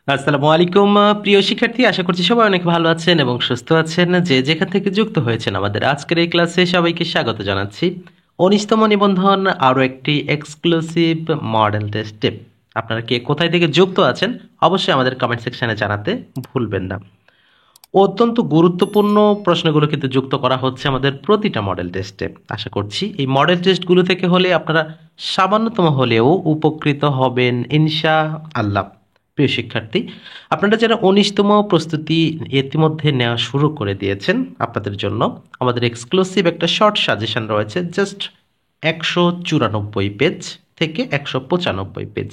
আসসালামু আলাইকুম প্রিয় শিক্ষার্থী, আশা করছি সবাই অনেক ভালো আছেন এবং সুস্থ আছেন। যে যেখান থেকে যুক্ত হয়েছেন আমাদের আজকের এই ক্লাসে সবাইকে স্বাগত জানাচ্ছি। 19তম নিবন্ধন আরও একটি এক্সক্লুসিভ মডেল টেস্টে আপনারা কে কোথায় থেকে যুক্ত আছেন অবশ্যই আমাদের কমেন্ট সেকশনে জানাতে ভুলবেন না। অত্যন্ত গুরুত্বপূর্ণ প্রশ্নগুলো কিন্তু যুক্ত করা হচ্ছে আমাদের প্রতিটা মডেল টেস্টে। আশা করছি এই মডেল টেস্টগুলো থেকে হলে আপনারা সামান্যতম হলেও উপকৃত হবেন ইনশা আল্লাহ। প্রিয় শিক্ষার্থী, আপনারা যারা 19তম প্রস্তুতি ইতিমধ্যে নেওয়া শুরু করে দিয়েছেন, আপনাদের জন্য আমাদের এক্সক্লুসিভ একটা শর্ট সাজেশন রয়েছে, জাস্ট 194 পেজ থেকে 195 পেজ।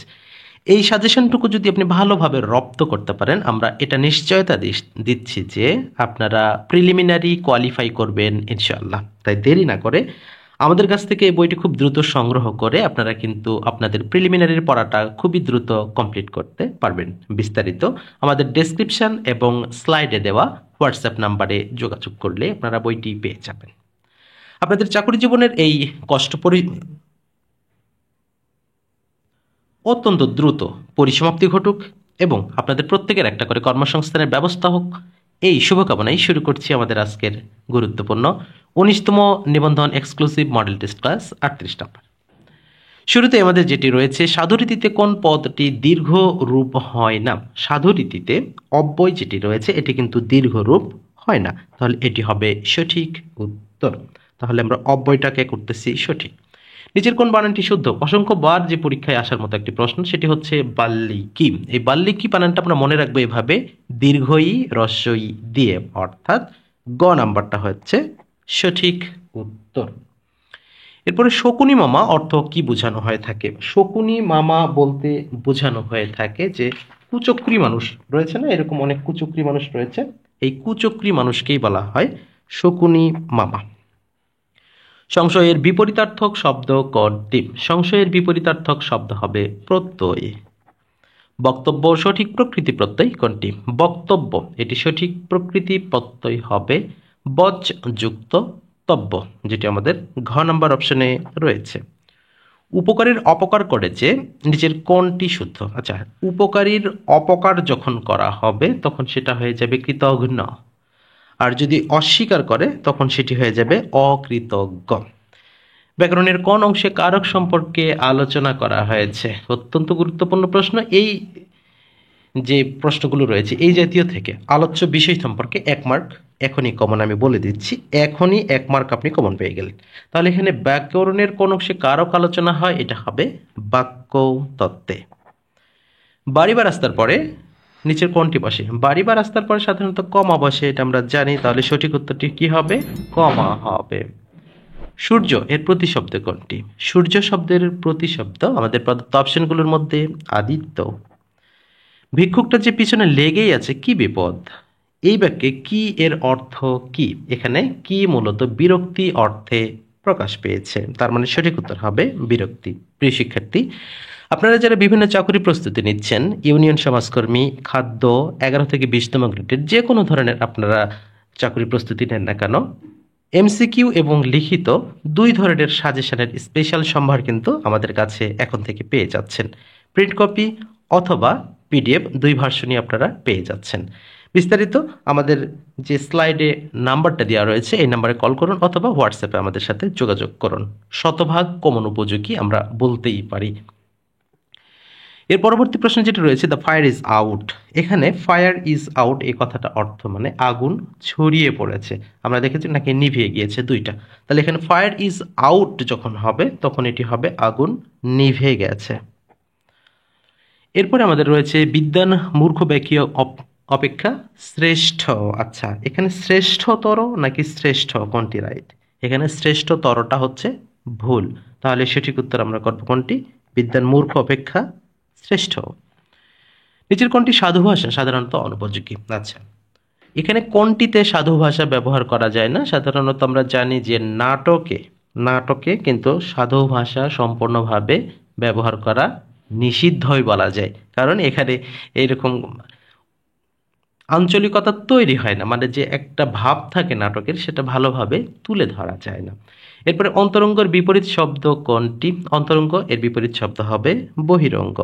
এই সাজেশনটুকু যদি আপনি ভালোভাবে রপ্ত করতে পারেন, আমরা এটা নিশ্চয়তা দিচ্ছি যে আপনারা প্রিলিমিনারি কোয়ালিফাই করবেন ইনশাআল্লাহ। তাই দেরি না করে আমাদের কাছ থেকে এই বইটি খুব দ্রুত সংগ্রহ করে আপনারা কিন্তু আপনাদের প্রিলিমিনারির পড়াটা খুবই দ্রুত কমপ্লিট করতে পারবেন। বিস্তারিত আমাদের ডেসক্রিপশন এবং স্লাইডে দেওয়া হোয়াটসঅ্যাপ নাম্বারে যোগাযোগ করলে আপনারা বইটি পেয়ে যাবেন। আপনাদের চাকরি জীবনের এই অত্যন্ত দ্রুত পরিসমাপ্তি ঘটুক এবং আপনাদের প্রত্যেকের একটা করে কর্মসংস্থানের ব্যবস্থা হোক, এই শুভকামনায় শুরু করছি আমাদের আজকের গুরুত্বপূর্ণ 19তম নিবন্ধন এক্সক্লুসিভ মডেল টেস্ট ক্লাস 38 নম্বর। শুরুতে আমাদের যেটি রয়েছে, সাধুরীতিতে কোন পদটি দীর্ঘ রূপ হয় না? সাধুরীতিতে অব্যয় যেটি রয়েছে এটি কিন্তু দীর্ঘ রূপ হয় না, তাহলে এটি হবে সঠিক উত্তর। তাহলে আমরা অব্যয়টাকে করতেছি সঠিক। নিচের কোন বানানটি শুদ্ধ? অসংখ্য বার যে পরীক্ষায় আসার মতো একটি প্রশ্ন, সেটি হচ্ছে বাল্মীকি। এই বাল্মীকি বানানটা আমরা মনে রাখবো এভাবে, দীর্ঘই রস্যই দিয়ে, অর্থাৎ গ নাম্বারটা হচ্ছে সঠিক উত্তর। এরপরে শকুনি মামা অর্থ কি বোঝানো হয়ে থাকে? শকুনি মামা বলতে বোঝানো হয়ে থাকে যে কুচক্রী মানুষ রয়েছে না, এরকম অনেক কুচক্রী মানুষ রয়েছে, এই কুচক্রী মানুষকেই বলা হয় শকুনি মামা। সংশয়ের বিপরীতার্থক শব্দ কোনটি? সংশয়ের বিপরীতার্থক শব্দ হবে প্রত্যয়। বক্তব্য সঠিক প্রকৃতি প্রত্যয় কোনটি? বক্তব্য এটি সঠিক প্রকৃতি প্রত্যয় হবে বজ যুক্ত তব্য, যেটি আমাদের ঘ নাম্বার অপশনে রয়েছে। উপকারীর অপকার করেছে, নিচের কোনটি শুদ্ধ? আচ্ছা, উপকারীর অপকার যখন করা হবে তখন সেটা হয়ে যাবে কৃতঘ্ন, আর যদি অস্বীকার করে তখন সেটি হয়ে যাবে অকৃতজ্ঞ। ব্যাকরণের কোন অংশে কারক সম্পর্কে আলোচনা করা হয়েছে? অত্যন্ত গুরুত্বপূর্ণ প্রশ্ন। এই যে প্রশ্নগুলো রয়েছে এই জাতীয় থেকে আলোচ্য বিষয় সম্পর্কে 1 মার্ক এখনই কমন, আমি বলে দিচ্ছি, এখনই 1 মার্ক আপনি কমন পেয়ে গেলেন। তাহলে এখানে ব্যাকরণের কোন অংশে কারক আলোচনা হয়, এটা হবে বাক্য তত্ত্বে। বাড়ি বা রাস্তার পরে নিচের কোনটি বসে? বাড়ি বা রাস্তার পরে সাধারণত কমা বসে, এটা আমরা জানি, তাহলে সঠিক উত্তরটি কি হবে? কমা হবে। সূর্য এর প্রতিশব্দ কোনটি? সূর্য শব্দের প্রতিশব্দ আমাদের প্রদত্ত অপশনগুলোর মধ্যে আদিত্য। ভিক্ষুকটা যে পিছনে লেগেই আছে, কি বিপদ? এই বাক্যে কি এর অর্থ কি? এখানে কি মূলত বিরক্তি অর্থে প্রকাশ পেয়েছে, তার মানে সঠিক উত্তর হবে বিরক্তি। প্রিয় শিক্ষার্থী, আপনারা যারা বিভিন্ন চাকরি প্রস্তুতি নিচ্ছেন, ইউনিয়ন সমাজকর্মী, খাদ্য 11 থেকে 20তম গ্রেডের যে কোনো ধরনের আপনারা চাকরি প্রস্তুতি নেন না কেন, এমসিকিউ এবং লিখিত 2 ধরনের সাজেশনের স্পেশাল সম্ভার কিন্তু আমাদের কাছে এখন থেকে পেয়ে যাচ্ছেন। প্রিন্ট কপি অথবা পিডিএফ 2 ভার্সনই আপনারা পেয়ে যাচ্ছেন। বিস্তারিত আমাদের যে স্লাইডে নাম্বারটা দেওয়া রয়েছে এই নাম্বারে কল করুন অথবা হোয়াটসঅ্যাপে আমাদের সাথে যোগাযোগ করুন। শতভাগ কমন উপযোগী আমরা বলতেই পারি। এর পরবর্তী প্রশ্ন যেটা রয়েছে, দ্য ফায়ার ইজ আউট। এখানে ফায়ার ইজ আউট এই কথাটা অর্থ মানে আগুন ছড়িয়ে পড়েছে, আমরা দেখেছি নাকি নিভিয়ে গিয়েছে, দুইটা। তাহলে এখানে ফায়ার ইজ আউট যখন হবে তখন এটি হবে আগুন নিভে গেছে। এরপরে আমাদের রয়েছে বিদ্বান মূর্খ ব্যক্তি অপেক্ষা শ্রেষ্ঠ। আচ্ছা, এখানে শ্রেষ্ঠতর নাকি শ্রেষ্ঠ কোনটি রাইট? এখানে শ্রেষ্ঠতরটা হচ্ছে ভুল, তাহলে সঠিক উত্তর আমরা করব কোনটি? বিদ্বান মূর্খ অপেক্ষা শ্রেষ্ঠ। নিচের কোনটি সাধু ভাষা সাধারণত অনুপযোগী? আচ্ছা, এখানে কোনটিতে সাধু ভাষা ব্যবহার করা যায় না? সাধারণত আমরা জানি যে নাটকে কিন্তু সাধু ভাষা সম্পূর্ণভাবে ব্যবহার করা নিষিদ্ধই বলা যায়, কারণ এখানে এইরকম আঞ্চলিকতা তৈরি হয় না, মানে যে একটা ভাব থাকে নাটকের সেটা ভালোভাবে তুলে ধরা যায় না। এরপরে অন্তরঙ্গের বিপরীত শব্দ কোনটি? অন্তরঙ্গ এর বিপরীত শব্দ হবে বহিরঙ্গ।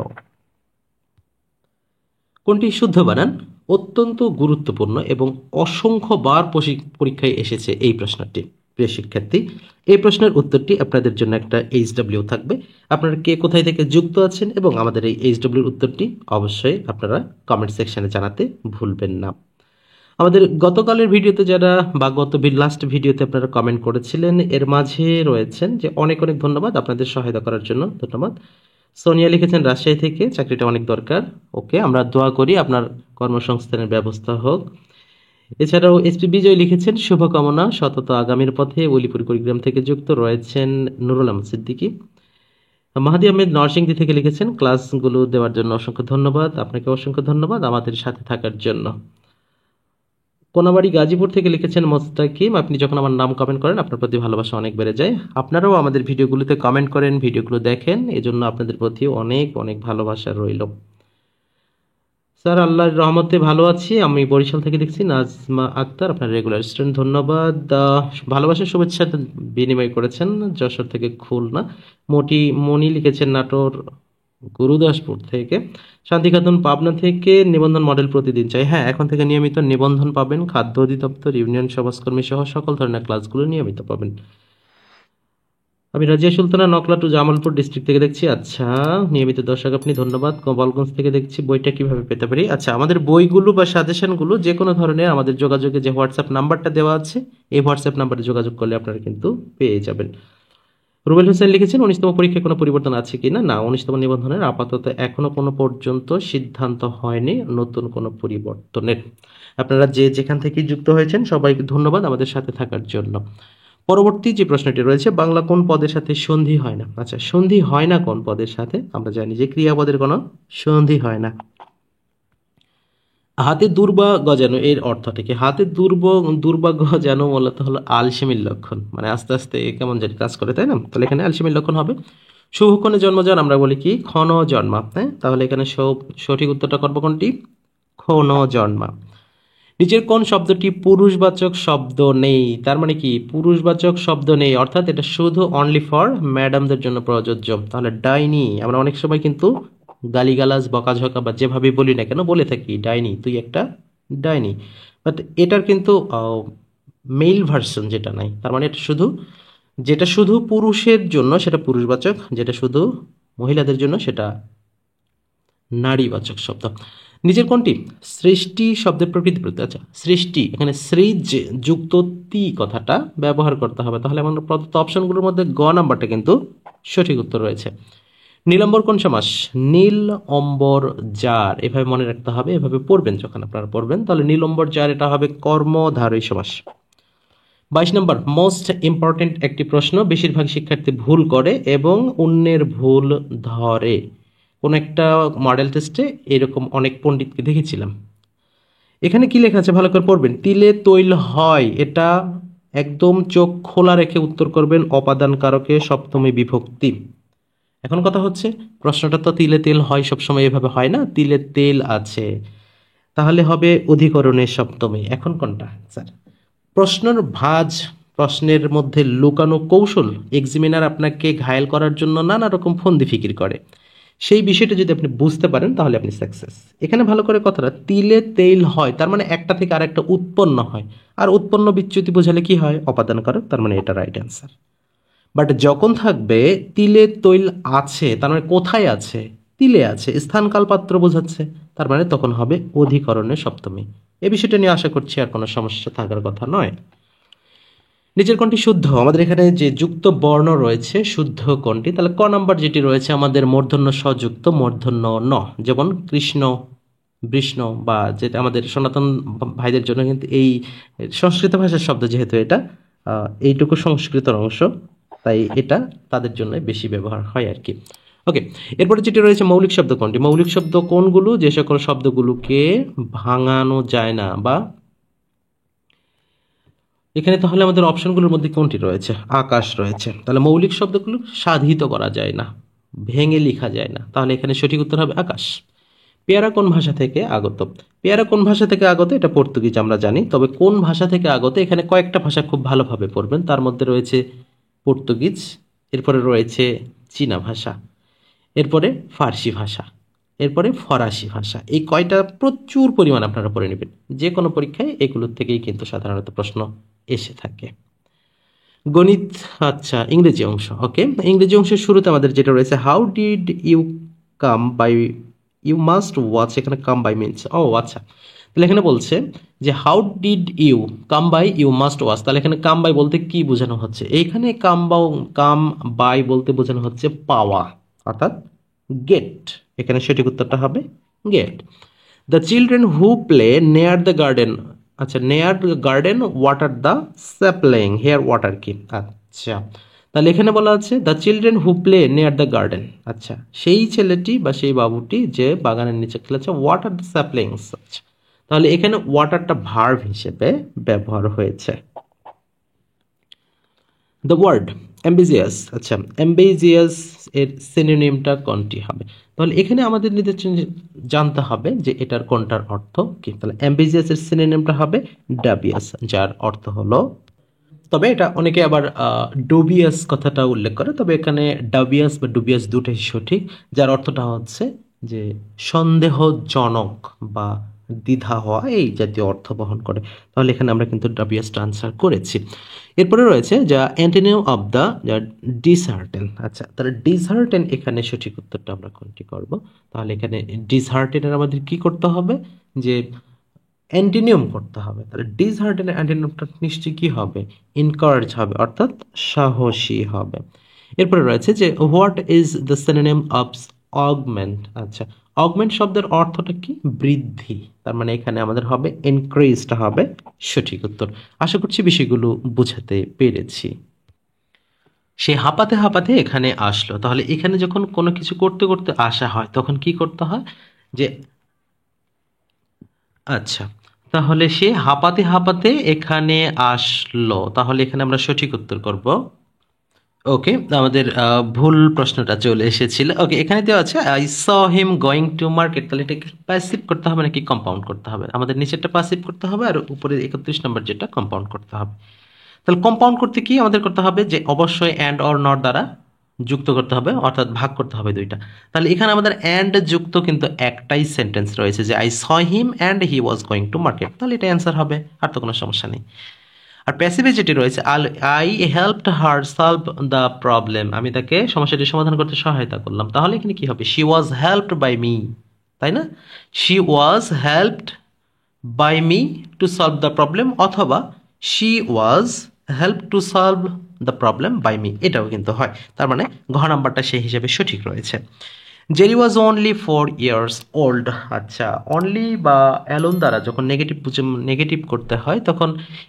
কোনটি শুদ্ধ বানান? অত্যন্ত গুরুত্বপূর্ণ এবং অসংখ্যবার পরীক্ষায় এসেছে এই প্রশ্নটি। প্রিয় শিক্ষার্থী, এই প্রশ্নের উত্তরটি আপনাদের জন্য একটা HW থাকবে। আপনারা কে কোথায় থেকে যুক্ত আছেন এবং আমাদের এই HW উত্তরটি অবশ্যই আপনারা কমেন্ট সেকশনে জানাতে ভুলবেন না। আমাদের গতকালের ভিডিওতে যারা বা লাস্ট ভিডিওতে আপনারা কমেন্ট করেছিলেন, এর মাঝে রয়েছেন যে অনেক অনেক ধন্যবাদ আপনাদের সহায়তা করার জন্য। ধন্যবাদ। সোনিয়া লিখেছেন রাজশাহী থেকে, চাকরিটা অনেক দরকার। ওকে, আমরা দোয়া করি আপনার কর্মসংস্থানের ব্যবস্থা হোক। এছাড়াও SP বিজয় লিখেছেন শুভকামনা, সতত আগামীর পথে। উলিপুর কুড়িগ্রাম থেকে যুক্ত রয়েছেন নুরুল আহমদ সিদ্দিকী। মাহাদি আহমেদ নরসিংদী থেকে লিখেছেন ক্লাসগুলো দেওয়ার জন্য অসংখ্য ধন্যবাদ। আপনাকে অসংখ্য ধন্যবাদ আমাদের সাথে থাকার জন্য। কোনাবাড়ি গাজীপুর থেকে লিখেছেন মোস্তাকিম, আপনি যখন আমার নাম কমেন্ট করেন আপনার প্রতি ভালোবাসা অনেক বেড়ে যায়। আপনারাও আমাদের ভিডিওগুলোতে কমেন্ট করেন, ভিডিওগুলো দেখেন, এজন্য আপনাদের প্রতি অনেক অনেক ভালোবাসা রইল। স্যার আল্লাহর রহমতে ভালো আছি, আমি বরিশাল থেকে লিখছি। নাজমা আক্তার, আপনার রেগুলার স্টুডেন্ট, ধন্যবাদ। ভালোবাসার শুভেচ্ছা বিনিময় করেছেন যশোর থেকে খুলনা। মনি লিখেছেন নাটোর গুরুদাসপুর থেকে। শান্তি খাতুন পাবনা থেকে, নিবন্ধন মডেল প্রতিদিন চাই। হ্যাঁ, এখন থেকে নিয়মিত নিবন্ধন পাবেন। খাদ্য অধিদপ্তর, ইউনিয়ন সমাজকর্মী সহ সকল ধরনের ক্লাসগুলো নিয়মিত পাবেন। আমি রাজিয়া সুলতানা নকলা টু জামালপুর ডিস্ট্রিক্ট থেকে দেখছি। আচ্ছা, নিয়মিত দর্শক আপনি, ধন্যবাদ। গোপালগঞ্জ থেকে দেখছি। বইটা কিভাবে পেতে পারি? আচ্ছা, আমাদের বইগুলো বা সাজেশনগুলো যে কোনো ধরনের আমাদের যোগাযোগে যে হোয়াটসঅ্যাপ নাম্বারটা দেওয়া আছে, এই হোয়াটসঅ্যাপ নাম্বারে যোগাযোগ করলে আপনারা কিন্তু পেয়ে যাবেন। রুবেল হোসেন লিখেছেন 19তম পরীক্ষায় কোনো পরিবর্তন আছে কিনা? না, 19তম নিবন্ধনের আপাতত এখনো কোনো পর্যন্ত সিদ্ধান্ত হয়নি নতুন কোনো পরিবর্তনের। আপনারা যে যেখান থেকে যুক্ত হয়েছেন সবাইকে ধন্যবাদ আমাদের সাথে থাকার জন্য। পরবর্তী যে প্রশ্নটি রয়েছে, বাংলা কোন পদের সাথে সন্ধি হয় না? আচ্ছা, সন্ধি হয় না কোন পদের সাথে? আমরা জানি যে ক্রিয়াপদের কোনো সন্ধি হয় না। হাতে দুর্বা গজানো এর অর্থটা কি? হাতে দুর্বা গজানো মূলত হলো আলসেমির লক্ষণ, মানে আস্তে আস্তে কেমন জানি কাজ করে, তাই না? তাহলে এখানে আলসেমির লক্ষণ হবে। শুভক্ষণে জন্মযান আমরা বলি কি? ক্ষণ জন্মা। হ্যাঁ, তাহলে এখানে সঠিক উত্তরটা করবো কোনটি? ক্ষণ জন্মা। নিচের কোন শব্দটি পুরুষবাচক শব্দ নেই? তার মানে কি পুরুষবাচক শব্দ নেই, অর্থাৎ এটা শুধু অনলি ফর ম্যাডামদের জন্য প্রযোজ্য। তাহলে ডাইনি, আমরা অনেক সময় কিন্তু গালিগালাজ বকাঝকা বা যেভাবে বলি না কেন বলে থাকি ডাইনি, তুই একটা ডাইনি, বাট এটার কিন্তু মেল ভার্সন যেটা নাই, তার মানে এটা শুধু, যেটা শুধু পুরুষের জন্য সেটা পুরুষবাচক, যেটা শুধু মহিলাদের জন্য সেটা নারীবাচক শব্দ। নিচের কোনটি সৃষ্টি শব্দের প্রকৃতি প্রত্যয়? আচ্ছা, সৃষ্টি, এখানে সৃজ যুক্ত তি কথাটা ব্যবহার করতে হবে। তাহলে আমাদের প্রদত্ত অপশনগুলোর মধ্যে গ নাম্বারটা কিন্তু সঠিক উত্তর রয়েছে। নীলম্বর কোন সমাস? নীল অম্বর যার, এভাবে মনে রাখতে হবে, এভাবে পড়বেন যখন আপনারা পড়বেন, তাহলে নীলম্বর যার এটা হবে কর্মধারয় সমাস। 22 নম্বর মোস্ট ইম্পর্টেন্ট একটি প্রশ্ন, বেশিরভাগ শিক্ষার্থী ভুল করে এবং অন্যের ভুল ধরে। কোন একটা মডেল টেস্টে এরকম অনেক পণ্ডিতকে দেখেছিলাম। এখানে কি লেখা আছে ভালো করে পড়বেন। তিলে তৈল হয়, এটা একদম চোখ খোলা রেখে উত্তর করবেন। অপাদান কারকে সপ্তমী বিভক্তি। এখন কথা হচ্ছে প্রশ্নটা তো তিলে তেল হয় সবসময় এভাবে হয় না, তিলে তেল আছে, তাহলে হবে অধিকরণের সপ্তমী। এখন কোনটা স্যার? প্রশ্নের ভাঁজ, প্রশ্নের মধ্যে লুকানো কৌশল, এক্সামিনার আপনাকে ঘায়েল করার জন্য নানা রকম ফন্দি ফিকির করে, সেই বিষয়টা যদি আপনি বুঝতে পারেন তাহলে আপনি সাকসেস। এখানে ভালো করে কথাটা, তিলে তেল হয় তার মানে একটা থেকে আরেকটা উৎপন্ন হয়, আর উৎপন্ন বিচ্যুতি বোঝালে কি হয়? অপাদান কারক, তার মানে এটা রাইট অ্যান্সার। বাট যখন থাকবে তিলে তৈল আছে, তার মানে কোথায় আছে? তিলে আছে, স্থান কাল পাত্র বোঝাচ্ছে, তার মানে তখন হবে অধিকরণের সপ্তমী। এই বিষয়টা নিয়ে আশা করছি আর কোনো সমস্যা থাকার কথা নয়। নিচের কোনটি শুদ্ধ? আমাদের এখানে যে যুক্ত বর্ণ রয়েছে শুদ্ধ কোনটি? তাহলে ক নাম্বার যেটি রয়েছে আমাদের মূর্ধন্য সযুক্ত মূর্ধন্য ন, যেমন কৃষ্ণ, বৃষ্ণ, বা যেটা আমাদের সনাতন ভাইদের জন্য কিন্তু এই সংস্কৃত ভাষার শব্দ, যেহেতু এটা এইটুকু সংস্কৃতর অংশ, তাই এটা তাদের জন্য বেশি ব্যবহার হয় আর কি। ওকে, এরপরে যেটি রয়েছে মৌলিক শব্দ কোনটি? মৌলিক শব্দ কোনগুলো? যে সকল শব্দগুলোকে ভাঙানো যায় না, বা এখানে তাহলে আমাদের অপশনগুলোর মধ্যে কোনটি রয়েছে? আকাশ রয়েছে। তাহলে মৌলিক শব্দগুলো সাধিত করা যায় না, ভেঙে লেখা যায় না, তাহলে এখানে সঠিক উত্তর হবে আকাশ। পেয়ারা কোন ভাষা থেকে আগত? পেয়ারা কোন ভাষা থেকে আগত? এটা পর্তুগিজ আমরা জানি, তবে কোন ভাষা থেকে আগত এখানে কয়েকটা ভাষা খুব ভালোভাবে পড়বেন, তার মধ্যে রয়েছে পর্তুগিজ, এরপরে রয়েছে চীনা ভাষা, এরপরে ফার্সি ভাষা, এরপরে ফরাসি ভাষা। এই কয়টা প্রচুর পরিমাণ আপনারা পড়ে নেবেন, যে কোনো পরীক্ষায় এগুলোর থেকেই কিন্তু সাধারণত প্রশ্ন এসে থাকে। গণিত, আচ্ছা ইংরেজি অংশ। ওকে, ইংরেজি অংশের শুরুতে আমাদের যেটা রয়েছে, how did you come by, you must watch, এখানে কাম বাই মিনস, ও আচ্ছা, তাহলে এখানে বলছে যে how did you come by, you must watch, তাহলে এখানে কাম বাই বলতে কি বোঝানো হচ্ছে? এইখানে কাম বাই বলতে বোঝানো হচ্ছে পাওয়া, অর্থাৎ গেট। এখানে সঠিক উত্তরটা হবে gate. The children who play near the garden, আচ্ছা near the garden water the sapling, here water কি, আচ্ছা তাহলে এখানে বলা আছে the children who play near the garden, আচ্ছা সেই ছেলেটি বা সেই বাবুটি যে বাগানের নিচে খেলেছে, ওয়াটার দ্য স্যাপলিংস, আচ্ছা তাহলে এখানে ওয়াটারটা ভার্ব হিসেবে ব্যবহার হয়েছে। দ্য ওয়ার্ড অ্যাম্বিজিয়াস, আচ্ছা অ্যাম্বিজিয়াস এর সিনোনিমটা কোনটি হবে? তাহলে এখানে আমাদের জানতে হবে যে এটার কোনটার অর্থ কি। তাহলে অ্যাম্বিজিয়াস এর সিনোনিমটা হবে ডাবিয়াস, যার অর্থ হলো, তবে এটা অনেকে আবার ডুবিয়াস কথাটা উল্লেখ করে, তবে এখানে ডাবিয়াস বা ডুবিয়াস দুটোই সঠিক, যার অর্থটা হচ্ছে যে সন্দেহজনক বা দ্বিধা হওয়া, এই জাতীয় অর্থ বহন করে। তাহলে এখানে আমরা কিন্তু ডাবিয়াসটা আনসার করেছি। এরপরে রয়েছে যা অ্যান্টোনিম অফ দ্য ডিসহার্টেন, আচ্ছা তাহলে ডিসহার্টেন, এখানে সঠিক উত্তরটা আমরা কোনটি করব? তাহলে এখানে ডিসহার্টেনের আমাদের কি করতে হবে, যে অ্যান্টিনিয়াম করতে হবে। তাহলে ডিসহার্টেনের অ্যান্টিনিয়ামটা নিশ্চয়ই কি হবে? ইনকারেজ হবে, অর্থাৎ সাহসী হবে। এরপরে রয়েছে যে what is the synonym of augment, আচ্ছা অগমেন্ট শব্দের অর্থটা কি? বৃদ্ধি, তার মানে এখানে আমাদের হবে ইনক্রিজটা হবে সঠিক উত্তর। আশা করছি বিষয়গুলো বুঝাতে পেরেছি। সে হাঁপাতে হাঁপাতে এখানে আসলো, তাহলে এখানে যখন কোনো কিছু করতে করতে আসা হয় তখন কি করতে হয়, যে আচ্ছা তাহলে সে হাঁপাতে হাঁপাতে এখানে আসলো, তাহলে এখানে আমরা সঠিক উত্তর করব। ওকে, আমাদের ভুল প্রশ্নটা চলে এসেছিল। ওকে, এখানে দেওয়া আছে I saw him going to market, তাহলে এটাকে প্যাসিভ করতে হবে নাকি কম্পাউন্ড করতে হবে? আমাদের নিচেরটা প্যাসিভ করতে হবে আর উপরে 31 নম্বর যেটা কম্পাউন্ড করতে হবে। তাহলে কম্পাউন্ড করতে কি আমাদের করতে হবে, যে অবশ্যই অ্যান্ড অর নট দ্বারা যুক্ত করতে হবে, অর্থাৎ ভাগ করতে হবে দুইটা। তাহলে এখানে আমাদের অ্যান্ড যুক্ত কিন্তু একটাই সেন্টেন্স রয়েছে, যে I saw him and he was going to market, তাহলে এটা অ্যান্সার হবে, আর তো কোনো সমস্যা নেই। আর প্যাসিভে যেটি রয়েছে, I helped her solve the problem, আমি তাকে সমস্যাটি সমাধান করতে সহায়তা করলাম, তাহলে এখানে কি হবে? She was helped by me, তাই না? She was helped by me to solve the problem, অথবা she was help to solve the problem by me, এটাও কিন্তু হয়। তার মানে ঘ নাম্বারটা সেই হিসেবে সঠিক রয়েছে। Jerry was only 4 years old, আচ্ছা অনলি বা অ্যালোন দ্বারা যখন নেগেটিভ করতে হয়, তখন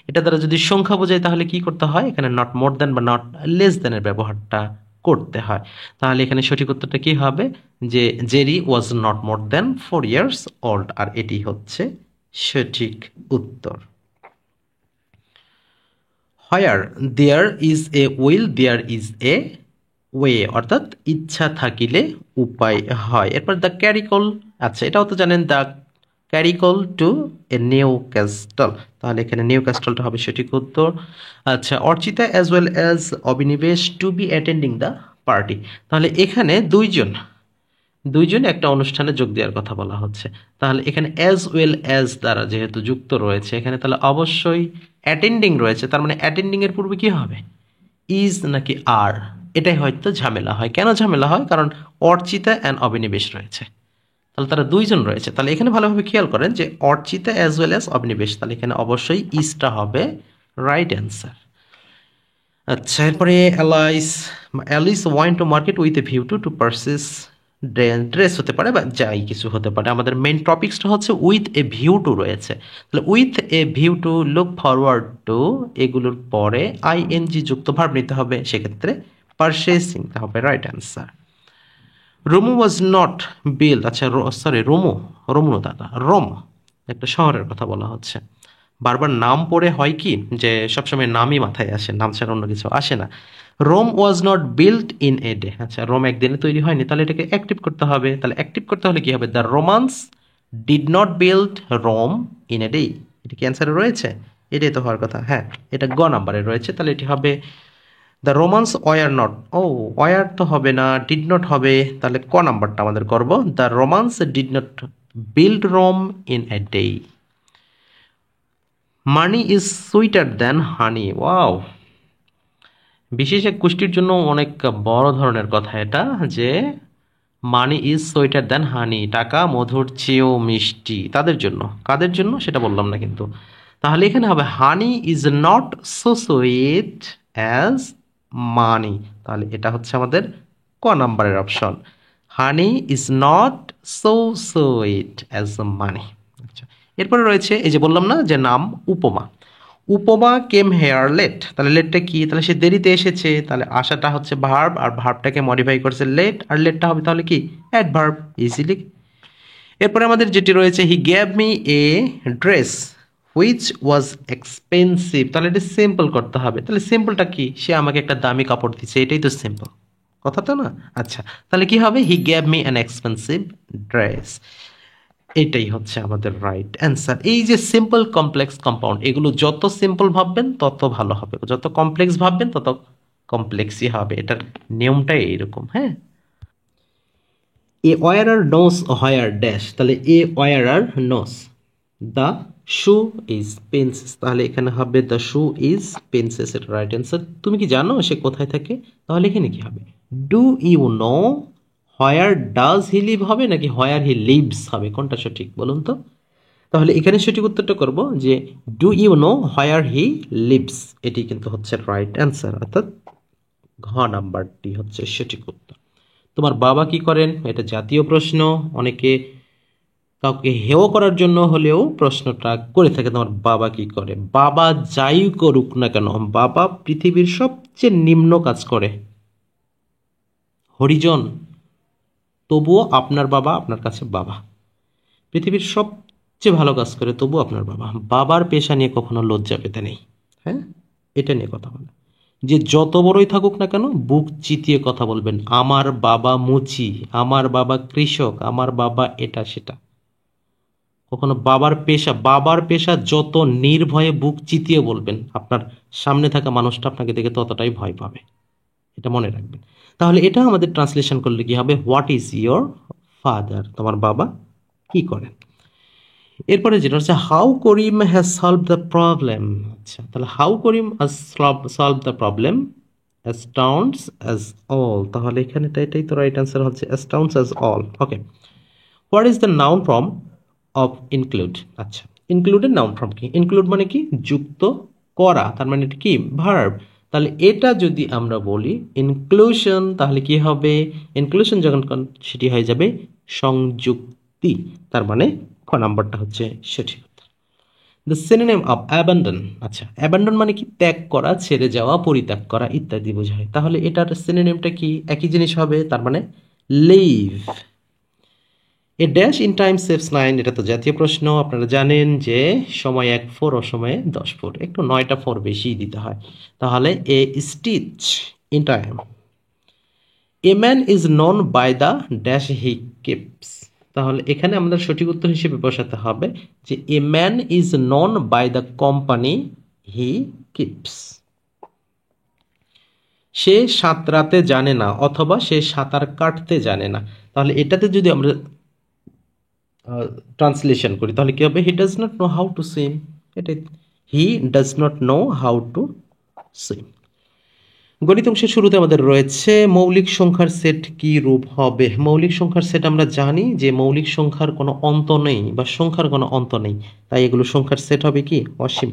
এটা দ্বারা যদি সংখ্যা বোঝায় তাহলে কি করতে হয়? এখানে নট মোর দ্যান বা নট লেস দ্যানের ব্যবহারটা করতে হয়। তাহলে এখানে সঠিক উত্তরটা কি হবে, যে Jerry was not more than 4 years old, আর এটি হচ্ছে সঠিক উত্তর। Where there is a will there is a way, অর্থাৎ ইচ্ছা থাকিলে উপায় হয়। এরপর দ্য ক্যারিকল, আচ্ছা এটাও তো জানেন, the caracal to a new castle, তাহলে এখানে নিউ ক্যাস্টলটা হবে সঠিক উত্তর। আচ্ছা Archita as well as Abhinibesh to be attending the party, তাহলে এখানে দুইজন একটা অনুষ্ঠানে যোগ দেওয়ার কথা বলা হচ্ছে, তাহলে এখানে অ্যাজ ওয়েল অ্যাজ দ্বারা যেহেতু যুক্ত রয়েছে এখানে, তাহলে অবশ্যই অ্যাটেন্ডিং রয়েছে, তার মানে অ্যাটেন্ডিং এর পূর্বে কি হবে? ইজ নাকি আর? এটাই হয়তো ঝামেলা হয়। কেন ঝামেলা হয়? কারণ অর্চিতা অ্যান্ড অবিনিবেশ রয়েছে, তাহলে তারা দুইজন রয়েছে। তাহলে এখানে ভালোভাবে খেয়াল করেন যে অর্চিতা অ্যাজ ওয়েল অ্যাজ অবিনিবেশ, তাহলে এখানে অবশ্যই ইজটা হবে রাইট অ্যান্সার। আচ্ছা এরপরে Alice went to market with a view to purchase dress হতে পারে বা যাই কিছু হতে পারে। আমাদের মেইন টপিকসটা হচ্ছে উইথ এ ভিউ টু রয়েছে, তাহলে with a view to, look forward to, এগুলোর পরে আইএনজি যুক্ত ভার্ব নিতে হবে, সেক্ষেত্রে পারচেসিং হবে right answer. Romo was not build, আচ্ছা সরি রোমো দাদা, রোম একটা শহরের কথা বলা হচ্ছে। বারবার নাম পড়ে হয় কি, যে সবসময় নামই মাথায় আসে, নাম ছাড়া অন্য কিছু আসে না। Rome was not built in a day, আচ্ছা রোম একদিনে তৈরি হয়নি, তাহলে এটাকে অ্যাক্টিভ করতে হবে। তাহলে অ্যাক্টিভ করতে হলে কি হবে? The Romans did not build Rome in a day, এটা কি অ্যান্সারে রয়েছে? এটাই তো হওয়ার কথা, হ্যাঁ এটা গ নাম্বারে রয়েছে, তাহলে এটি হবে দ্য রোমান্স ওয়ার নট, ও ওয়ার তো হবে না, ডিড নট হবে, তাহলে ক নাম্বারটা আমাদের করব। The Romans did not build Rome in a day. Money is sweeter than honey, wow, বিশেষ এক গোষ্ঠীর জন্য অনেক বড় ধরনের কথা এটা, যে মানি ইজ সুইটার দ্যান হানি, টাকা মধুর চেয়েও মিষ্টি, তাদের জন্য। কাদের জন্য সেটা বললাম না কিন্তু। তাহলে এখানে হবে honey is not so sweet as money, তাহলে এটা হচ্ছে আমাদের ক নাম্বারের option, honey is not so sweet as money. আচ্ছা, এরপরে রয়েছে এই যে বললাম না যে নাম উপমা। উপমা কেম হেয়ার লেট, তাহলে লেটটা কি, তাহলে সে দেরিতে এসেছে, তাহলে আসাটা হচ্ছে ভার্ব, আর ভার্বটাকে মডিফাই করছে লেট, আর লেটটা হবে তাহলে কি অ্যাডভার্ব, ইজিলি। এরপরে আমাদের যেটি রয়েছে হি gave me a dress which was expensive, তাহলে এটা সিম্পল করতে হবে। তাহলে সিম্পলটা কি, সে আমাকে একটা দামি কাপড় দিচ্ছে, এটাই তো সিম্পল কথা তো না। আচ্ছা, তাহলে কি হবে, হি gave me an expensive dress, এটাই হচ্ছে আমাদের রাইট অ্যান্সার। এই যে সিম্পল কমপ্লেক্স কম্পাউন্ড, এগুলো যত সিম্পল ভাববেন তত ভালো হবে, যত কমপ্লেক্স ভাববেন তত কমপ্লেক্সই হবে, এটার নিয়মটাই এইরকম। হ্যাঁ, এ ওয়ারার নোস হোয়ার ড্যাশ, তাহলে এ ওয়ারার নোস দ্য শু ইজ পেন্সেস, তাহলে এখানে হবে দ্য শু ইজ পেন্সেস, এটা রাইট অ্যান্সার। তুমি কি জানো সে কোথায় থাকে, তাহলে এখানে কি হবে, do you know where does he live হবে নাকি হোয়ার হি লিভস হবে, কোনটা সঠিক বলুন তো। তাহলে এখানে সঠিক উত্তরটা করব যে do you know where he lives, এটি কিন্তু হচ্ছে রাইট অ্যান্সার, অর্থাৎ ঘ নাম্বারটি হচ্ছে সঠিক উত্তর। তোমার বাবা কি করেন, এটা জাতীয় প্রশ্ন, অনেকে কাউকে হেয় করার জন্য হলেও প্রশ্নটা করে থাকে, তোমার বাবা কি করে। বাবা যাই করুক না কেন, বাবা পৃথিবীর সবচেয়ে নিম্ন কাজ করে, হরিজন, তবুও আপনার বাবা আপনার কাছে বাবা। পৃথিবীর সবচেয়ে ভালো কাজ করে, তবুও আপনার বাবা। বাবার পেশা নিয়ে কখনো লজ্জা পেতে নেই। হ্যাঁ, এটা নিয়ে কথা বলে, যে যত বড়ই থাকুক না কেন বুক চিতিয়ে কথা বলবেন, আমার বাবা মুচি, আমার বাবা কৃষক, আমার বাবা এটা সেটা। কখনো বাবার পেশা যত নির্ভয়ে বুক চিতিয়ে বলবেন, আপনার সামনে থাকা মানুষটা আপনাকে দেখে ততটাই ভয় পাবে, এটা মনে রাখবেন। তাহলে এটা আমাদের ট্রান্সলেশন করলে কি হবে, হোয়াট ইজ ইয়োর ফাদার, তোমার বাবা কি করেন। এরপরে যেটা হচ্ছে how Karim has solve the problem. আচ্ছা, তাহলে how Karim has solve the problem astounds as all, তাহলে এখানে এটাই তো রাইট অ্যান্সার হচ্ছে astounds as all. Okay, what is the noun form of include. আচ্ছা, ইনক্লুডের নাউন ফর্ম কি, ইনক্লুড মানে কি যুক্ত করা, তার মানে এটা কি ভার্ব। তাহলে এটা যদি আমরা বলি ইনক্লুশন, তাহলে কি হবে, ইনক্লুশন যখন সেটি হয়ে যাবে সংযুক্তি, তার মানে খ নাম্বারটা হচ্ছে সঠিক। দ্য সিনোনিম অফ অ্যাবান্ডন, আচ্ছা অ্যাবান্ডন মানে কি ত্যাগ করা, ছেড়ে যাওয়া, পরিত্যাগ করা ইত্যাদি বোঝায়, তাহলে এটার সিনোনিমটা কি, একই জিনিস হবে, তার মানে live. A dash in time saves 9, এটা তো জাতীয় প্রশ্ন, আপনারা জানেন যে সময় 1 4 অসময়ে 10 4, একটু 9টা 4 বেশিই দিতে হয়। তাহলে a stitch in time, a man is known by the dash he keeps, তাহলে এখানে আমাদের সঠিক উত্তর হিসেবে বসাতে হবে যে a man is known by the company he keeps, সে সাঁতরাতে জানে না অথবা সে সাঁতার কাটতে জানে না। তাহলে এটাতে যদি আমরা ট্রান্সলেশন করি তাহলে কি হবে, he does not know how to swim, এটাই, he does not know how to swim. গণিত অংশের শুরুতে আমাদের রয়েছে মৌলিক সংখ্যার সেট কি রূপ হবে। মৌলিক সংখ্যার সেট আমরা জানি যে মৌলিক সংখ্যার কোনো অন্ত নেই বা সংখ্যার কোনো অন্ত নেই, তাই এগুলো সংখ্যার সেট হবে কি অসীম।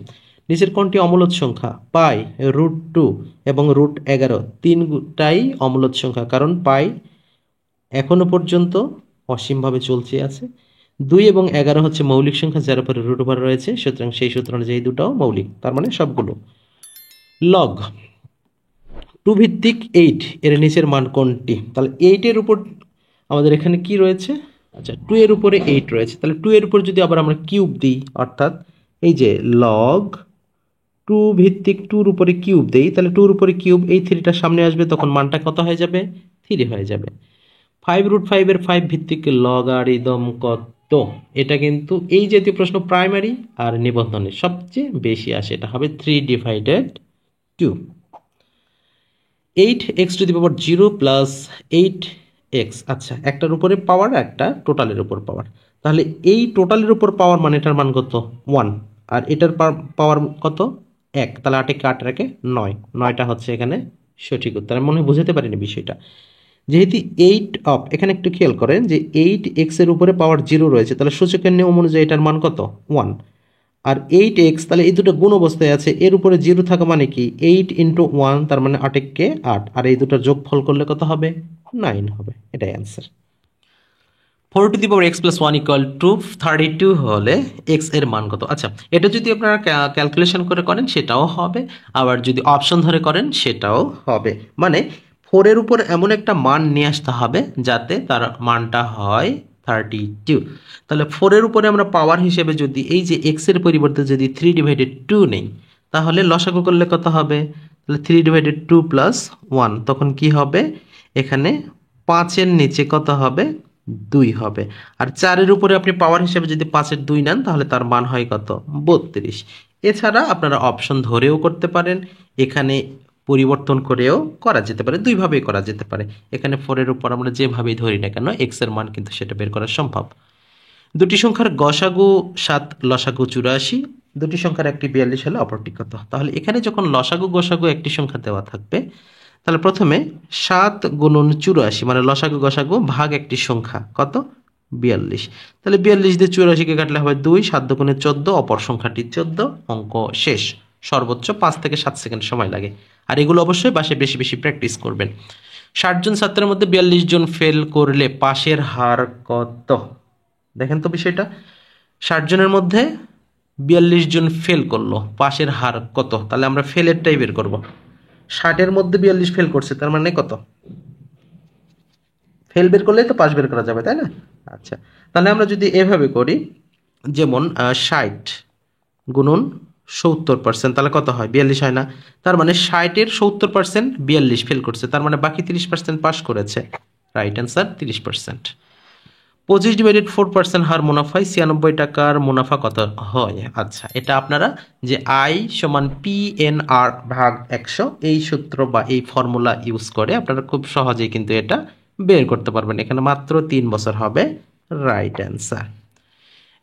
নিচের কোনটি অমূলদ সংখ্যা, পাই, √2 এবং √11, তিনটাই অমূলদ সংখ্যা, কারণ পাই এখনো পর্যন্ত অসীমভাবে চলছে আছে। 2 এবং 11 হচ্ছে মৌলিক সংখ্যা যার উপরে √ওভার রয়েছে, সুতরাং সেই সূত্র অনুযায়ী দুটাও মৌলিক, তার মানে সবগুলো। লগ 2 ভিত্তিক 8 এর নিচের মান কোনটি, তাহলে 8 এর উপর আমাদের এখানে কি রয়েছে, আচ্ছা 2 এর উপরে 8 রয়েছে, তাহলে 2 এর উপর যদি আবার আমরা কিউব দিই, অর্থাৎ এই যে লগ 2 ভিত্তিক 2 এর উপরে কিউব দেই, তাহলে 2 এর উপরে কিউব, এই 3টা সামনে আসবে, তখন মানটা কত হয়ে যাবে, 3 হয়ে যাবে। 5√5 এর 5 ভিত্তিক লগারিদম কত, এটা কিন্তু এই জাতীয় প্রশ্ন প্রাইমারি আর নিবন্ধনে সবচেয়ে বেশি আসে, এটা হবে 3/2। 8x⁻0 প্লাস 8x, আচ্ছা একটার উপরে পাওয়ার, একটা টোটালের উপর পাওয়ার। তাহলে এই টোটালের উপর পাওয়ার মানে এটার মান কত 1, আর এটার পাওয়ার কত 1, তাহলে 8 কে 8 রাখে 9, 9টা হচ্ছে এখানে সঠিক উত্তর। আমি মনে হয় বুঝতে পারিনি বিষয়টা। যেহেতু 8 অফ, এখানে একটু খেয়াল করেন যে 8x এর উপরে পাওয়ার 0 রয়েছে, তাহলে সূচকের নিয়ম অনুযায়ী এটার মান কত 1, আর 8x, তাহলে এই দুটো গুণ অবস্থায় আছে, এর উপরে 0 থাকা মানে কি 8 × 1, তার মানে 8 কে 8, আর এই দুটোর যোগফল করলে কত হবে 9 হবে, এটাই অ্যান্সার। 4x + 1 = 32 হলে x এর মান কত? আচ্ছা, এটা যদি আপনারা ক্যালকুলেশন করে করেন সেটাও হবে, আবার যদি অপশন ধরে করেন সেটাও হবে। মানে 4 এর উপর এমন একটা মান নিয়ে আসতে হবে যাতে তার মানটা হয় 32। তাহলে 4 এর উপরে আমরা পাওয়ার হিসেবে যদি এই যে x এর পরিবর্তে যদি 3/2 নেই, তাহলে লসাগু করলে কত হবে? তাহলে 3/2 + 1, তখন কি হবে? এখানে 5 এর নিচে কত হবে 2 হবে। আর 4 এর উপরে আপনি পাওয়ার হিসেবে যদি 5 এর 2 নেন, তাহলে তার মান হয় কত 32। এছাড়া আপনারা অপশন ধরেও করতে পারেন, এখানে পরিবর্তন করেও করা যেতে পারে, দুইভাবেই করা যেতে পারে। এখানে 4 এর উপর আমরা যেভাবেই ধরি না কেন x এর মান কিন্তু সেটা বের করা সম্ভব। দুটি সংখ্যার গসাগু 7, লসাগু 84, দুটি সংখ্যার একটি 42 হলে অপরটি কত? তাহলে এখানে যখন লসাগু গসাগু একটি সংখ্যা দেওয়া থাকবে, তাহলে প্রথমে 7 × 84, মানে লসাগু গসাগু ভাগ একটি সংখ্যা কত 42, তাহলে 42 দিয়ে 84কে কাটলে হবে 2, 7 × 14, অপর সংখ্যাটি 14, অঙ্ক শেষ। সর্বোচ্চ 5 থেকে 7 সেকেন্ড সময় লাগে। আর এগুলো অবশ্যই বাসে বেশি বেশি প্র্যাকটিস করবেন। 60 জন ছাত্রের মধ্যে 42 জন ফেল করলে পাশের হার কত? দেখেন তো বিষয়টা, 60 জনের মধ্যে 42 জন ফেল করলো, পাশের হার কত? তাহলে আমরা ফেলেরটাই বের করব। 60 এর মধ্যে 42 ফেল করছে, তার মানে কত? ফেল বের করলেই তো পাস বের করা যাবে, তাই না? আচ্ছা, তাহলে আমরা যদি এভাবে করি, যেমন 60 গুণন 70%, তাহলে কত হয় 42 হয় না? তার মানে 60 এর 70% 42 ফেল করছে, তার মানে বাকি 30% পাস করেছে। Right answer 30%। 25/4% হার মুনাফায় 96 টাকার মুনাফা কত হয়? আচ্ছা, এটা আপনারা যে I = PNR/100 এই সূত্র বা এই ফর্মুলা ইউজ করে আপনারা খুব সহজেই কিন্তু এটা বের করতে পারবেন। এখানে মাত্র 3 বছর হবে। Right answer.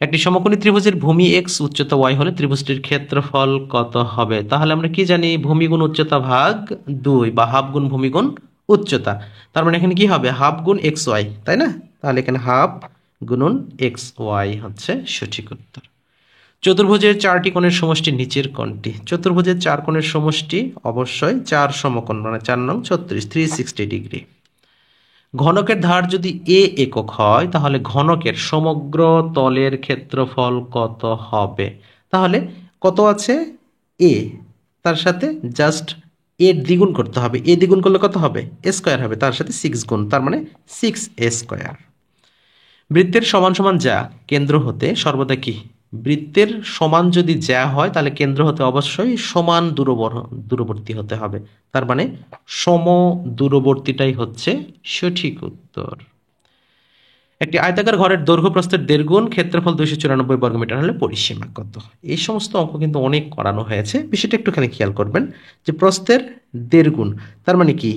একটি সমকোণী ত্রিভুজের ভূমি x, উচ্চতা y হলে ত্রিভুজটির ক্ষেত্রফল কত হবে? তাহলে আমরা কি জানি? ভূমি গুণ উচ্চতা ভাগ 2 বা হাফ গুণ ভূমি গুণ উচ্চতা। তার মানে এখানে কি হবে? হাফ গুণ xy, তাই না? তাহলে এখানে হাফ গুণন xy হচ্ছে সঠিক উত্তর। চতুর্ভুজের 4টি কোণের সমষ্টি নিচের কোণটি? চতুর্ভুজের 4 কোণের সমষ্টি অবশ্যই 4 সমকোণ, মানে 4 নং 36, 360 ডিগ্রি। ঘনকের ধার যদি a একক হয়, তাহলে ঘনকের সমগ্র তলের ক্ষেত্রফল কত হবে? তাহলে কত আছে a, তার সাথে জাস্ট এর দ্বিগুণ করতে হবে। a দ্বিগুণ করলে কত হবে? a স্কয়ার হবে, তার সাথে 6 গুণ, তার মানে 6a স্কয়ার। বৃত্তের সমান সমান যা কেন্দ্র হতে সর্বদা কি? বৃত্তের সমান যদি যা হয়, তাহলে কেন্দ্র হতে অবশ্যই সমান দূরবর্তী হতে হবে, তার মানে সম দূরবর্তীটাই হচ্ছে সঠিক উত্তর। একটি আয়তাকার ঘরের দৈর্ঘ্য প্রস্থের 1.5 গুণ, ক্ষেত্রফল 294 বর্গমিটার হলে পরিসীমা কত? এই সমস্ত অঙ্ক কিন্তু অনেক করানো হয়েছে, বিষয়টা একটুখানি খেয়াল করবেন যে প্রস্থের 1.5 গুণ, তার মানে কি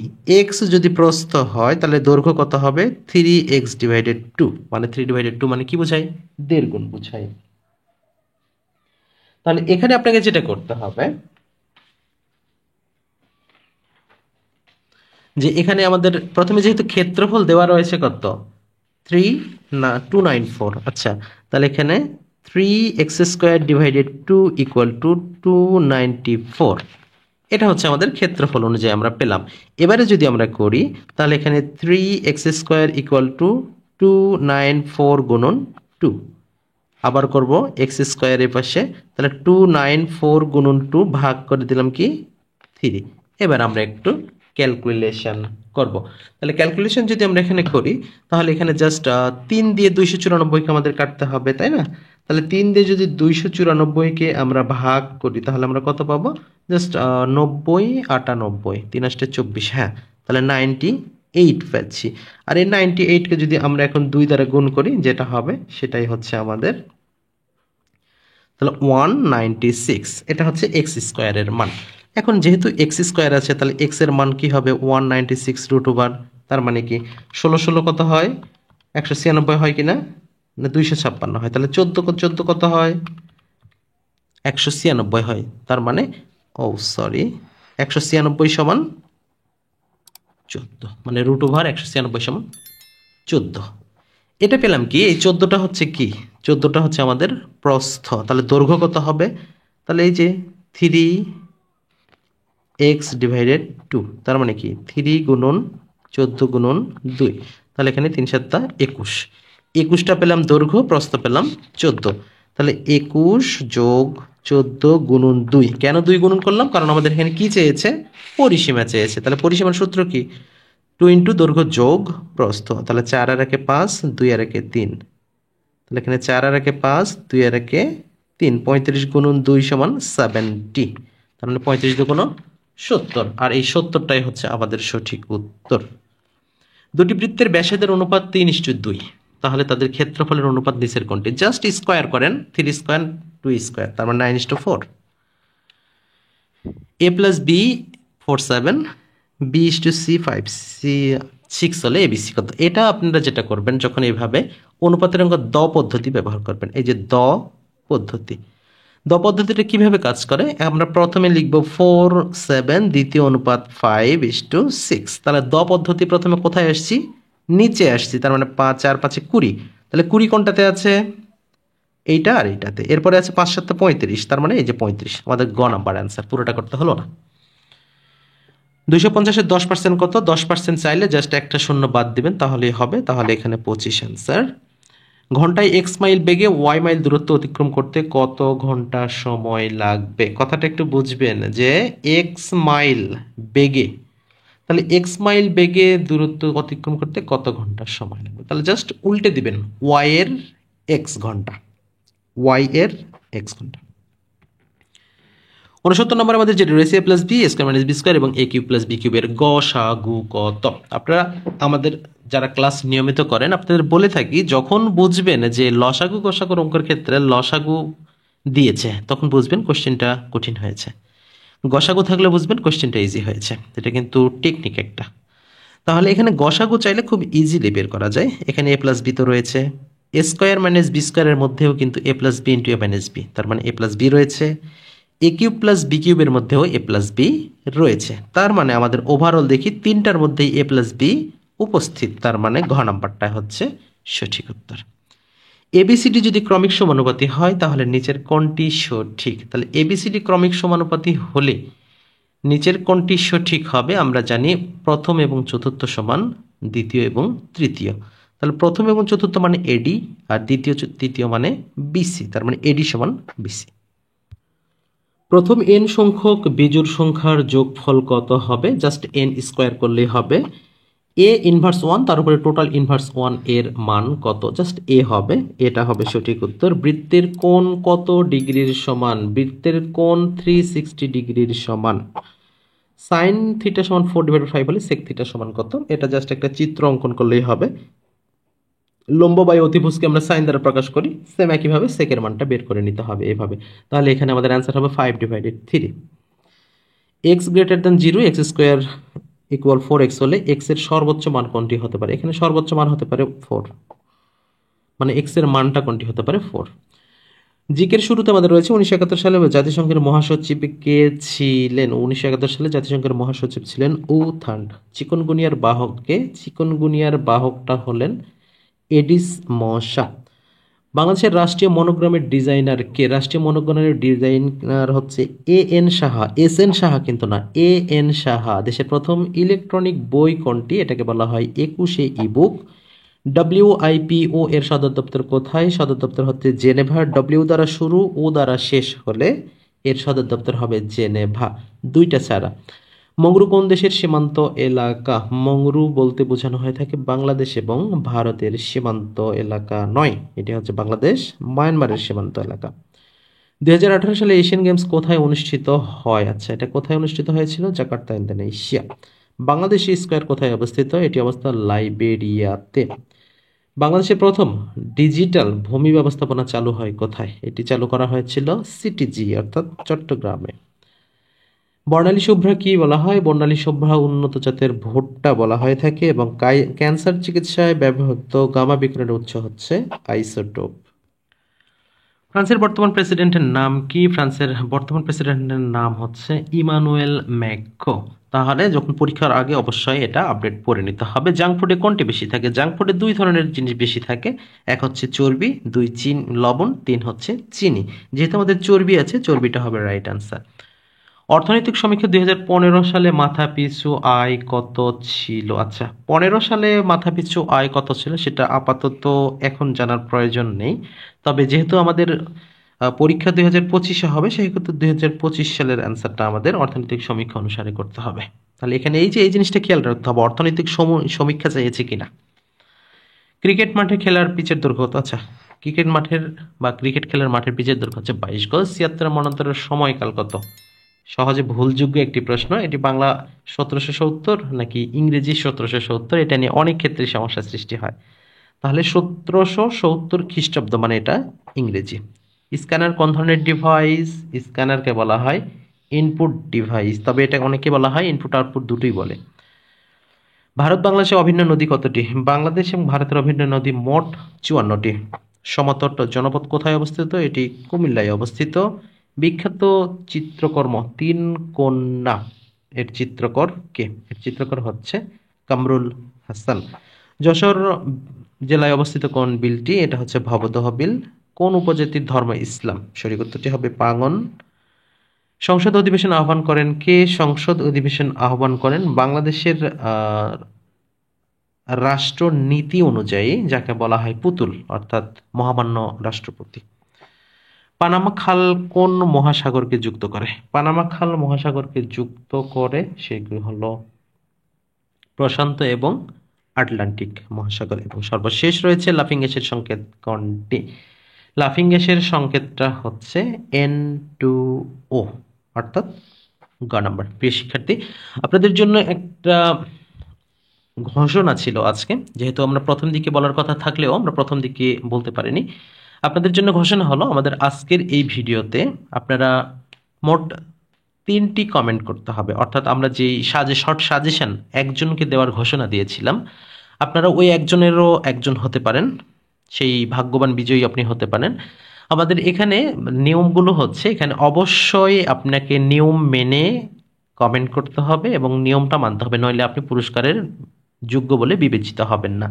x যদি প্রস্থ হয় তাহলে দৈর্ঘ্য কত হবে? 3x/2, মানে 3/2 মানে কি বোঝায়? 1.5 গুণ বোঝায়। তাহলে এখানে আপনাকে যেটা করতে হবে যে এখানে আমাদের প্রথমে যেহেতু ক্ষেত্রফল দেওয়া রয়েছে কত 294, আচ্ছা তাহলে এখানে 3x² / 2 = 294, এটা হচ্ছে আমাদের ক্ষেত্রফল অনুযায়ী আমরা পেলাম। এবারে যদি আমরা করি তাহলে এখানে 3x² = 294 গুণন 2, আবার করব x² এর পাশে, তাহলে 294 গুণন 2 ভাগ করে দিলাম কি 3। এবার আমরা একটু ক্যালকুলেশন করব। তাহলে ক্যালকুলেশন যদি আমরা এখানে করি তাহলে এখানে জাস্ট 3 দিয়ে 294কে আমাদের কাটতে হবে, তাই না? তাহলে 3 দিয়ে যদি 294কে আমরা ভাগ করি তাহলে আমরা কত পাবো? জাস্ট 90, 98, 3 × 8 = 24, হ্যাঁ, তাহলে 98 পাচ্ছি। আর এই 98কে যদি আমরা এখন 2 দ্বারা গুণ করি, যেটা হবে সেটাই হচ্ছে আমাদের, তাহলে 196, এটা হচ্ছে x² এর মান। এখন যেহেতু এক্স স্কোয়ার আছে, তাহলে এক্স এর মান কি হবে 196 তার মানে কি 16 কত হয় 196 হয় কিনা, না 256 হয়, তাহলে 14 কত হয় 196 হয়, তার মানে সরি 196 সমান 14, মানে √196 সমান 14। এটা পেলাম কি, এই 14টা হচ্ছে কি, 14টা হচ্ছে আমাদের প্রস্থ, তাহলে দৈর্ঘ্য কত হবে, তাহলে এই যে 3x/2, তার মানে কি 3 গুণন 14 গুণন 2, তাহলে এখানে 3 × 7 = 21, 21টা পেলাম দৈর্ঘ্য, প্রস্থ পেলাম 14, তাহলে 21 + 14 গুণন 2, কেন 2 গুণন করলাম, কারণ আমাদের এখানে কি চেয়েছে, পরিসীমা চেয়েছে, তাহলে পরিসীমার সূত্র কি 2 × দৈর্ঘ্য যোগ প্রস্থ, তাহলে 4 আর 1 5, 2 আর 1 3, তাহলে এখানে 4 আর 1 5, 2 আর 1 3, 35 গুণন 2 সমান 70, তার মানে 35 দুগুণ 70, আর এই 70টাই হচ্ছে আমাদের সঠিক উত্তর। দুটি বৃত্তের ব্যাসার্ধের অনুপাত 3:2, তাহলে তাদের ক্ষেত্রফলের অনুপাত নিচের কোনটি, জাস্ট স্কোয়ার করেন, 3 স্কোয়ার 2 স্কোয়ার, তার মানে 9:4, a + b 4 7, b c 5, c 6 হলে abc কত, এটা আপনারা যেটা করবেন যখন এইভাবে অনুপাতের অঙ্ক দ পদ্ধতি ব্যবহার করবেন, এই যে দ পদ্ধতি, দ পদ্ধতিটা কিভাবে কাজ করে, আমরা প্রথমে লিখব 4 7, দ্বিতীয় অনুপাত 5:6, তাহলে দ পদ্ধতি প্রথমে কোথায় আসছি, নিচে আসছি, তার মানে 5 আর 5 20, তাহলে 20 কোনটাতে আছে, এইটা আর এইটাতে, এরপরে আছে 5 7 35, তার মানে এই যে 35, আমাদের গ নাম্বার অ্যান্সার, পুরোটা করতে হলো না। 250-এর 10% কত, 10% চাইলে জাস্ট একটা শূন্য বাদ দিবেন তাহলেই হবে, তাহলে এখানে 25 অ্যান্সার। ঘন্টায় x মাইল বেগে y মাইল দূরত্ব অতিক্রম করতে কত ঘন্টা সময় লাগবে, কথাটা একটু বুঝবেন যে x মাইল বেগে, তাহলে x মাইল বেগে দূরত্ব অতিক্রম করতে কত ঘন্টা সময় লাগবে, তাহলে জাস্ট উল্টে দিবেন, y এর x ঘন্টা, y এর x ঘন্টা। 69 নম্বর আমাদের যেটা রয়েছে a + b² - b² এবং a³ + b³ এর গসাগু কত, আপনারা আমাদের যারা ক্লাস নিয়মিত করেন আপনাদের বলে থাকি, যখন বুঝবেন যে লসাগু গসাগুর অঙ্কের ক্ষেত্রে লসাগু দিয়েছে তখন বুঝবেন কোশ্চেনটা কঠিন হয়েছে, গসাগু থাকলে বুঝবেন কোশ্চেনটা ইজি হয়েছে, এটা কিন্তু টেকনিক একটা। তাহলে এখানে গসাগু চাইলে খুব ইজিলি বের করা যায়, এখানে a + b তো রয়েছে, a² - b² এর মধ্যেও কিন্তু a + b × a - b, তার মানে a + b রয়েছে, a³ + b³ এর মধ্যেও a + b রয়েছে, তার মানে আমাদের ওভারঅল দেখি তিনটার মধ্যেই a + b উপস্থিত, তার মানে ঘ নাম্বারটা হচ্ছে সঠিক উত্তর। এবিসিডি যদি ক্রমিক সমানুপাতি হয় তাহলে নিচের কোনটি সঠিক, তাহলে এবিসিডি ক্রমিক সমানুপাতি হলে নিচের কোনটি সঠিক হবে, আমরা জানি প্রথম এবং চতুর্থ সমান দ্বিতীয় এবং তৃতীয়, তাহলে প্রথম এবং চতুর্থ মানে এডি, আর দ্বিতীয় তৃতীয় মানে বিসি, তার মানে এডি সমান বিসি। প্রথম n সংখ্যক বিজোড় সংখ্যার যোগফল কত হবে, জাস্ট n স্কোয়ার করলেই হবে, a ইনভার্স 1 তার উপরে টোটাল ইনভার্স 1 এর মান কত, জাস্ট a হবে, এটা হবে সঠিক উত্তর। বৃত্তের কোণ কত ডিগ্রির সমান, বৃত্তের কোণ 360 ডিগ্রির সমান, সাইন থিটা সমান 4/5 হলে সেক থিটা সমান কত, এটা জাস্ট একটা চিত্র অঙ্কন করলেই হবে, লম্ব বাই অতিভুজকে আমরা সাইন দ্বারা প্রকাশ করি, সেম একইভাবে সেকের মানটা বের করে নিতে হবে এভাবে, তাহলে এখানে আমাদের অ্যান্সার হবে 5/3। x > 0, x² = 4x হলে x এর সর্বোচ্চ মান কোনটি হতে পারে, এখানে সর্বোচ্চ মান হতে পারে 4, মানে x এর মানটা কোনটি হতে পারে 4। জিকের শুরুতে আমাদের রয়েছে 1971 সালে জাতিসংঘের মহাসচিব কে ছিলেন, 1971 সালে জাতিসংঘের মহাসচিব ছিলেন থান্ড। চিকুনগুনিয়ার বাহককে, চিকুনগুনিয়ার বাহকটা হলেন এডিস মশা। বাংলাদেশের রাষ্ট্রীয় মনোগ্রামের ডিজাইনার কে, রাষ্ট্রীয় মনোগ্রামের ডিজাইনার হচ্ছে এএন সাহা, এসএন সাহা কিন্তু না, এএন সাহা। দেশের প্রথম ইলেকট্রনিক বই কোনটি, এটাকে বলা হয় 21শে ইবুক। WIPO এর সদর দপ্তর কোথায়, সদর দপ্তর হচ্ছে জেনেভা, W দ্বারা শুরু ও দ্বারা শেষ হলে এর সদর দপ্তর হবে জেনেভা, দুইটা ছাড়া। মংরু কোন দেশের সীমান্ত এলাকা, মংরু বলতে বোঝানো হয়ে থাকে বাংলাদেশ এবং ভারতের সীমান্ত এলাকা নয়, এটি হচ্ছে বাংলাদেশ মায়ানমারের সীমান্ত এলাকা। 2018 সালে এশিয়ান গেমস কোথায় অনুষ্ঠিত হয়, আচ্ছা এটা কোথায় অনুষ্ঠিত হয়েছিল, জাকার্তা, ইন্দোনেশিয়া। বাংলাদেশ স্কয়ার কোথায় অবস্থিত, এটি অবস্থা লাইবেরিয়াতে। বাংলাদেশের প্রথম ডিজিটাল ভূমি ব্যবস্থাপনা চালু হয় কোথায়, এটি চালু করা হয়েছিল সিটিজি অর্থাৎ চট্টগ্রামে। বর্ণালী শুভ্রা কি বলা হয়? বর্ণালী শুভ্রা উন্নত জাতের ভুট্টা বলা হয়ে থাকে এবং ক্যান্সার চিকিৎসায় ব্যবহৃত গামা বিকিরণের উৎস হচ্ছে আইসোটোপ। ফ্রান্সের বর্তমান প্রেসিডেন্টের নাম কি? ফ্রান্সের বর্তমান প্রেসিডেন্টের নাম হচ্ছে ইমানুয়েল ম্যাক্রো। তাহলে যখন পরীক্ষার আগে অবশ্যই এটা আপডেট করে নিতে হবে। জাঙ্ক ফুডে কোনটি বেশি থাকে? জাঙ্ক ফুডে দুই ধরনের জিনিস বেশি থাকে, এক হচ্ছে চর্বি, দুই লবণ, তিন হচ্ছে চিনি। যেহেতু আমাদের চর্বি আছে, চর্বিটা হবে রাইট আনসার। অর্থনৈতিক সমীক্ষা 2015 সালে মাথাপিছু আয় কত ছিল? আচ্ছা, 15 সালে মাথাপিছু আয় কত ছিল সেটা আপাতত এখন জানার প্রয়োজন নেই। তবে যেহেতু আমাদের পরীক্ষা 2025-এ হবে, সেহেতু 2025 সালের অ্যান্সারটা আমাদের অর্থনৈতিক সমীক্ষা অনুসারে করতে হবে। তাহলে এখানে এই জিনিসটা খেয়াল রাখতে হবে, অর্থনৈতিক সমীক্ষা চাইছে কিনা। ক্রিকেট মাঠে খেলার পিচের দৈর্ঘ্য কত? আচ্ছা, ক্রিকেট খেলার মাঠের পিচের দৈর্ঘ্য হচ্ছে 22 গজ। 76 মন্বন্তরের সময়কাল কত? সহজে ভুলযোগ্য একটি প্রশ্ন। এটি বাংলা 1770 নাকি ইংরেজি 1770, এটা নিয়ে অনেক ক্ষেত্রে সমস্যার সৃষ্টি হয়। তাহলে 1770 খ্রিস্টাব্দ, মানে এটা ইংরেজি। স্ক্যানার কোন ধরনের ডিভাইস? স্ক্যানারকে বলা হয় ইনপুট ডিভাইস, তবে এটা অনেকে বলা হয় ইনপুট আউটপুট দুটোই বলে। ভারত বাংলাদেশের অভিন্ন নদী কতটি? বাংলাদেশ এবং ভারতের অভিন্ন নদী মোট 54টি। সমতট জনপদ কোথায় অবস্থিত? এটি কুমিল্লায় অবস্থিত। বিখ্যাত চিত্রকর্ম তিন কন্যা, এর চিত্রকর কে? এর চিত্রকর হচ্ছে কামরুল হাসান। যশোর জেলায় অবস্থিত কোন বিলটি? এটা হচ্ছে ভবদহ বিল। কোন উপজাতির ধর্ম ইসলাম? সঠিক উত্তরটি হবে পাঙ্গন। সংসদ অধিবেশন আহ্বান করেন কে? সংসদ অধিবেশন আহ্বান করেন বাংলাদেশের রাষ্ট্রনীতি অনুযায়ী যাকে বলা হয় পুতুল, অর্থাৎ মহামান্য রাষ্ট্রপতি। পানামা খাল কোন মহাসাগরকে যুক্ত করে? পানামা খাল মহাসাগরকে যুক্ত করে সেগুলো হলো প্রশান্ত এবং আটলান্টিক মহাসাগর। এবং সর্বশেষ রয়েছে লাফিং গ্যাসের সংকেত কোনটি? লাফিং গ্যাসের সংকেতটা হচ্ছে N2O, অর্থাৎ গ নাম্বার। প্রিয় শিক্ষার্থী, আপনাদের জন্য একটা ঘোষণা ছিল আজকে, যেহেতু আমরা প্রথম দিকে বলার কথা থাকলেও আমরা প্রথম দিকে বলতে পারিনি। আপনাদের জন্য ঘোষণা হলো, আমাদের আজকের এই ভিডিওতে আপনারা মোট 3টি কমেন্ট করতে হবে। অর্থাৎ আমরা যেই শর্ট সাজেশন একজনকে দেওয়ার ঘোষণা দিয়েছিলাম, আপনারা ওই একজনেরও একজন হতে পারেন, সেই ভাগ্যবান বিজয়ী আপনি হতে পারেন। আমাদের এখানে নিয়মগুলো হচ্ছে, এখানে অবশ্যই আপনাকে নিয়ম মেনে কমেন্ট করতে হবে এবং নিয়মটা মানতে হবে, নইলে আপনি পুরস্কারের যোগ্য বলে বিবেচিত হবেন না।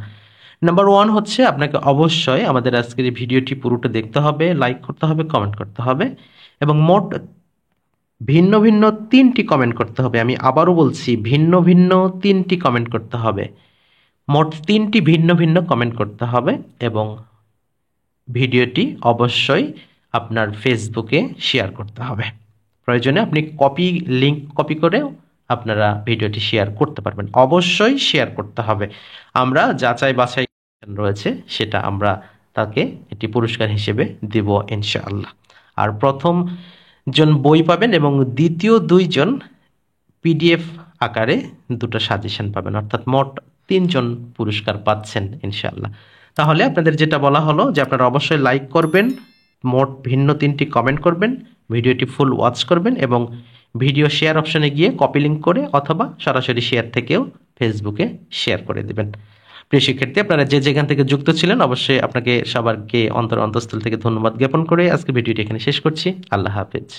নাম্বার 1 হচ্ছে, আপনাকে অবশ্যই আমাদের আজকের এই ভিডিওটি পুরোটা দেখতে হবে, লাইক করতে হবে, কমেন্ট করতে হবে এবং মোট ভিন্ন ভিন্ন 3টি কমেন্ট করতে হবে। আমি আবারও বলছি, ভিন্ন ভিন্ন 3টি কমেন্ট করতে হবে। মোট 3টি ভিন্ন ভিন্ন কমেন্ট করতে হবে এবং ভিডিওটি অবশ্যই আপনার ফেসবুকে শেয়ার করতে হবে। প্রয়োজনে আপনি লিংক কপি করেও আপনারা ভিডিওটি শেয়ার করতে পারবেন। অবশ্যই শেয়ার করতে হবে। আমরা যাচাই বাছাই রয়েছে, সেটা আমরা তাকে এটি পুরস্কার হিসেবে দিব ইনশাআল্লাহ। আর প্রথম জন বই পাবেন এবং দ্বিতীয় 2 জন পিডিএফ আকারে 2টা সাজেশন পাবেন, অর্থাৎ মোট 3 জন পুরস্কার পাচ্ছেন ইনশাআল্লাহ। তাহলে আপনাদের যেটা বলা হলো যে আপনারা অবশ্যই লাইক করবেন, মোট ভিন্ন 3টি কমেন্ট করবেন, ভিডিওটি ফুল ওয়াচ করবেন এবং ভিডিও শেয়ার অপশনে গিয়ে কপি লিঙ্ক করে অথবা সরাসরি শেয়ার থেকেও ফেসবুকে শেয়ার করে দেবেন। প্রিয় শিক্ষার্থী, আপনারা যে যেখান থেকে যুক্ত ছিলেন, অবশ্যই আপনাকে সবাইকে অন্তঃস্থল থেকে ধন্যবাদ জ্ঞাপন করে আজকে ভিডিওটি এখানে শেষ করছি। আল্লাহ হাফেজ।